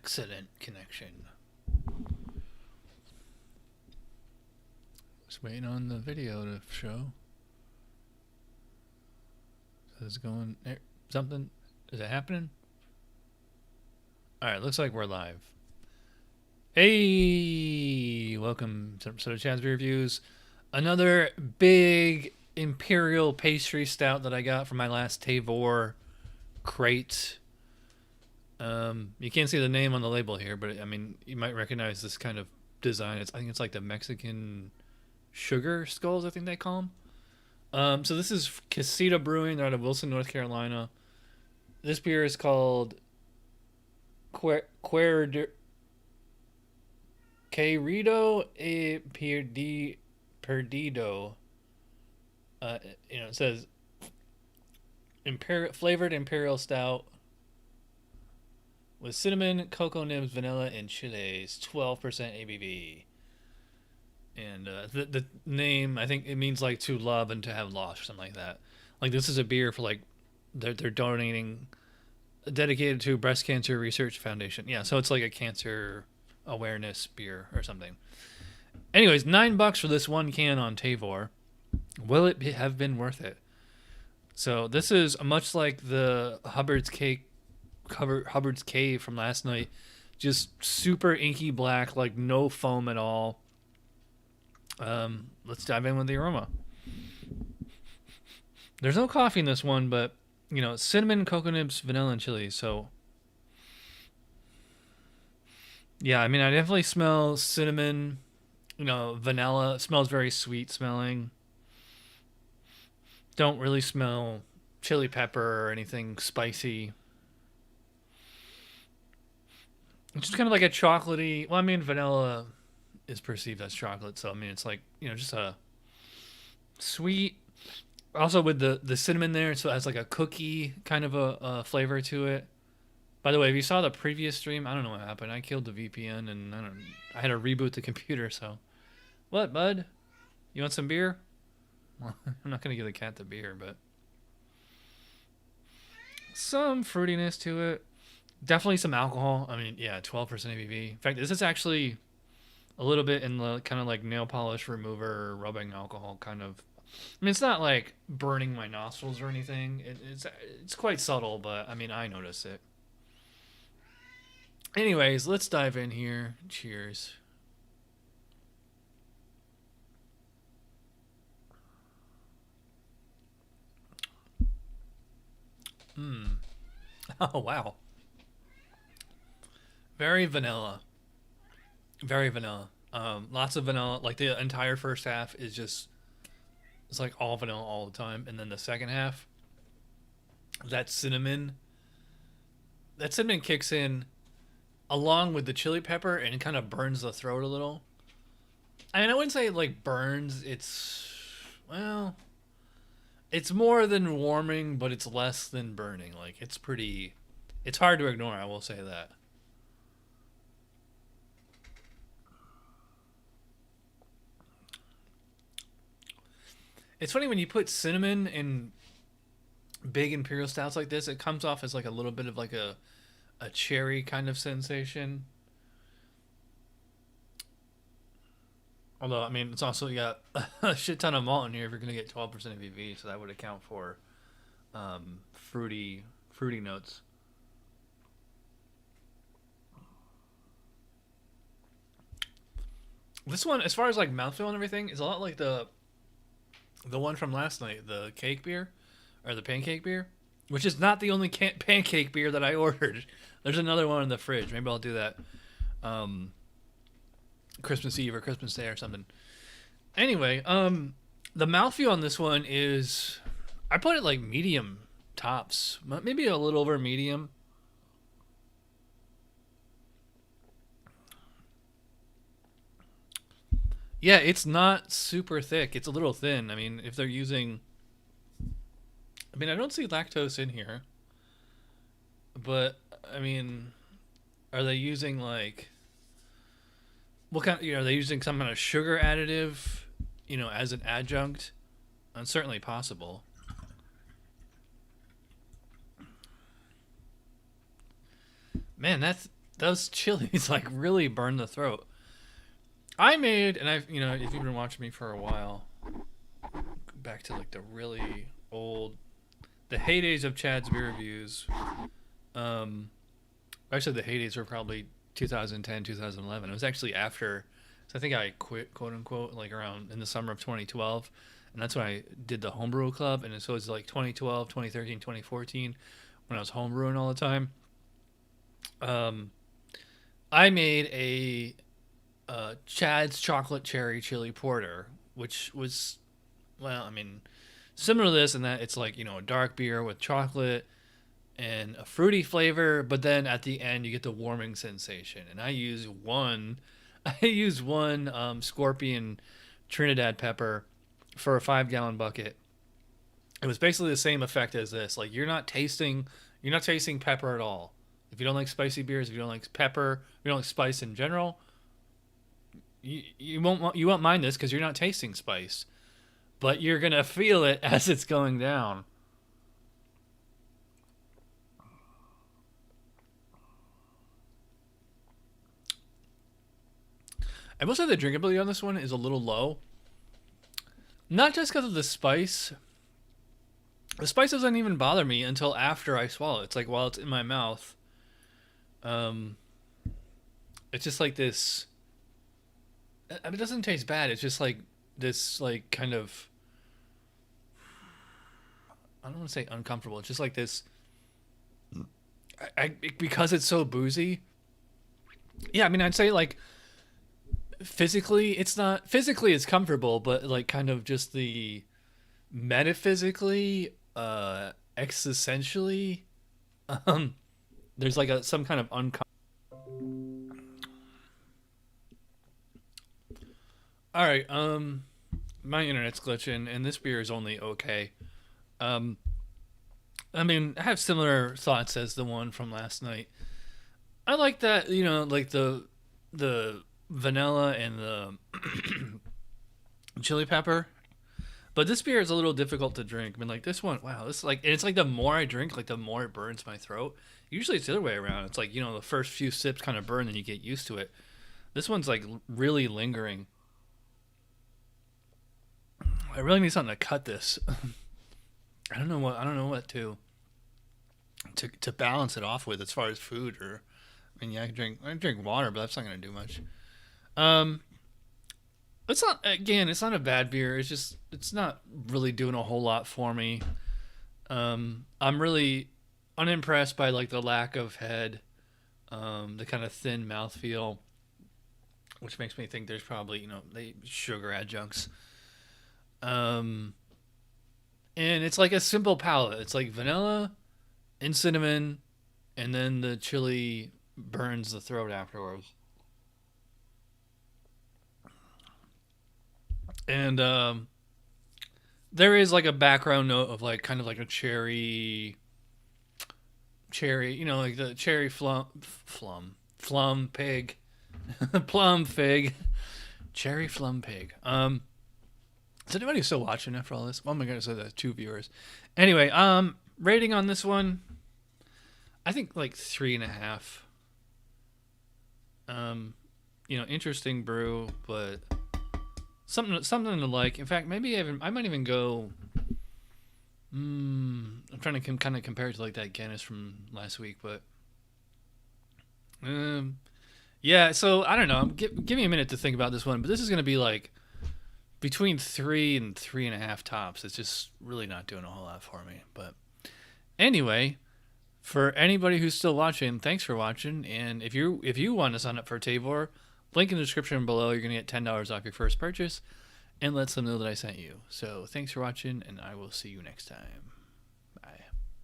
Excellent connection. Just waiting on the video to show. Is it going something? Is it happening? All right, looks like we're live. Hey, welcome to episode of Chad's Beer Reviews. Another big imperial pastry stout that I got from my last Tavor crate. You can't see the name on the label here, but I mean, you might recognize this kind of design. I think it's like the Mexican sugar skulls, I think they call them. So this is Casita Brewing. They're out of Wilson, North Carolina. This beer is called Querido Perdido. It says flavored imperial stout with cinnamon, cocoa nibs, vanilla, and chilies. 12% ABV. And the name, I think it means like to love and to have lost or something like that. Like this is a beer for like they're donating, dedicated to Breast Cancer Research Foundation. Yeah, so it's like a cancer awareness beer or something. Anyways, $9 for this one can on Tavor. Will it have been worth it? So this is much like the Hubbard's Cave from last night. Just super inky black, like no foam at all. Let's dive in with the aroma. There's no coffee in this one, but cinnamon, cocoa nibs, vanilla, and chili. So yeah, I mean, I definitely smell cinnamon. Vanilla. It smells very sweet smelling. Don't really smell chili pepper or anything spicy. It's just kind of like a chocolatey. Well, I mean, vanilla is perceived as chocolate, so I mean, it's like just a sweet. Also with the cinnamon there, so it has like a cookie kind of a flavor to it. By the way, if you saw the previous stream, I don't know what happened. I killed the VPN and I had to reboot the computer. So, what, bud? You want some beer? Well, I'm not gonna give the cat the beer, but some fruitiness to it. Definitely some alcohol. I mean, yeah, 12% ABV. In fact, this is actually a little bit in the kind of like nail polish remover, rubbing alcohol kind of. I mean, it's not like burning my nostrils or anything. It's quite subtle, but I mean, I notice it. Anyways, let's dive in here. Cheers. Oh, wow. Very vanilla. Very vanilla. Lots of vanilla. Like the entire first half is just, it's like all vanilla all the time. And then the second half, that cinnamon kicks in along with the chili pepper and it kind of burns the throat a little. I mean, I wouldn't say it like burns. It's more than warming, but it's less than burning. Like it's hard to ignore. I will say that. It's funny when you put cinnamon in big imperial stouts like this, it comes off as like a little bit of like a cherry kind of sensation. Although, I mean, it's also got a shit ton of malt in here if you're going to get 12% ABV, so that would account for fruity notes. This one, as far as like mouthfeel and everything, is a lot like the one from last night, the cake beer, or the pancake beer, which is not the only pancake beer that I ordered. There's another one in the fridge. Maybe I'll do that Christmas Eve or Christmas Day or something. Anyway, the mouthfeel on this one is, I put it like medium tops, maybe a little over medium. Yeah, it's not super thick. It's a little thin. I mean, if they're using, I mean, I don't see lactose in here, but I mean, are they using like, what kind? Are they using some kind of sugar additive, as an adjunct? And certainly possible. Man, those chilies like really burn the throat. I made, and I've, if you've been watching me for a while, back to like the really old, the heydays of Chad's beer reviews. Actually, the heydays were probably 2010, 2011. It was actually after, so I think I quit, quote unquote, like around in the summer of 2012. And that's when I did the Homebrew Club. And so it was like 2012, 2013, 2014 when I was homebrewing all the time. I made a Chad's chocolate cherry chili porter, which was, well, I mean, similar to this in that it's like, a dark beer with chocolate and a fruity flavor, but then at the end you get the warming sensation. And I use one Scorpion Trinidad pepper for a 5-gallon bucket. It was basically the same effect as this. Like you're not tasting pepper at all. If you don't like spicy beers, if you don't like pepper, if you don't like spice in general, you won't mind this because you're not tasting spice, but you're gonna feel it as it's going down. I will say the drinkability on this one is a little low. Not just because of the spice. The spice doesn't even bother me until after I swallow it. It's like while it's in my mouth. It's just like this. I mean, it doesn't taste bad. It's just like this, like kind of. I don't want to say uncomfortable. It's just like this. Because it's so boozy. Yeah, I mean, I'd say like physically it's comfortable, but like kind of just the metaphysically, existentially, there's like some kind of all right, my internet's glitching and this beer is only okay. I mean, I have similar thoughts as the one from last night. I like that, like the vanilla and the chili pepper. But this beer is a little difficult to drink. I mean, like this one, wow, this is like, and it's like the more I drink, like the more it burns my throat. Usually it's the other way around. It's like, the first few sips kind of burn and you get used to it. This one's like really lingering. I really need something to cut this. I don't know what to balance it off with as far as food or, I mean, yeah, I can drink water, but that's not going to do much. It's not a bad beer. It's not really doing a whole lot for me. I'm really unimpressed by like the lack of head, the kind of thin mouthfeel, which makes me think there's probably, they sugar adjuncts. And it's like a simple palate. It's like vanilla and cinnamon, and then the chili burns the throat afterwards. And there is like a background note of like kind of like a cherry, like the cherry flum pig, plum fig, cherry flum pig. Is anybody still watching after all this? Oh my goodness, so that's 2 viewers. Anyway, rating on this one, I think like 3.5. Interesting brew, but something to like. In fact, maybe I might even go. I'm trying to kind of compare it to like that Guinness from last week, but yeah. So I don't know. Give me a minute to think about this one, but this is gonna be like between 3 and 3.5 tops. It's just really not doing a whole lot for me. But anyway, for anybody who's still watching, thanks for watching. And if you want to sign up for Tavor, link in the description below. You're gonna get $10 off your first purchase, and let them know that I sent you. So thanks for watching, and I will see you next time.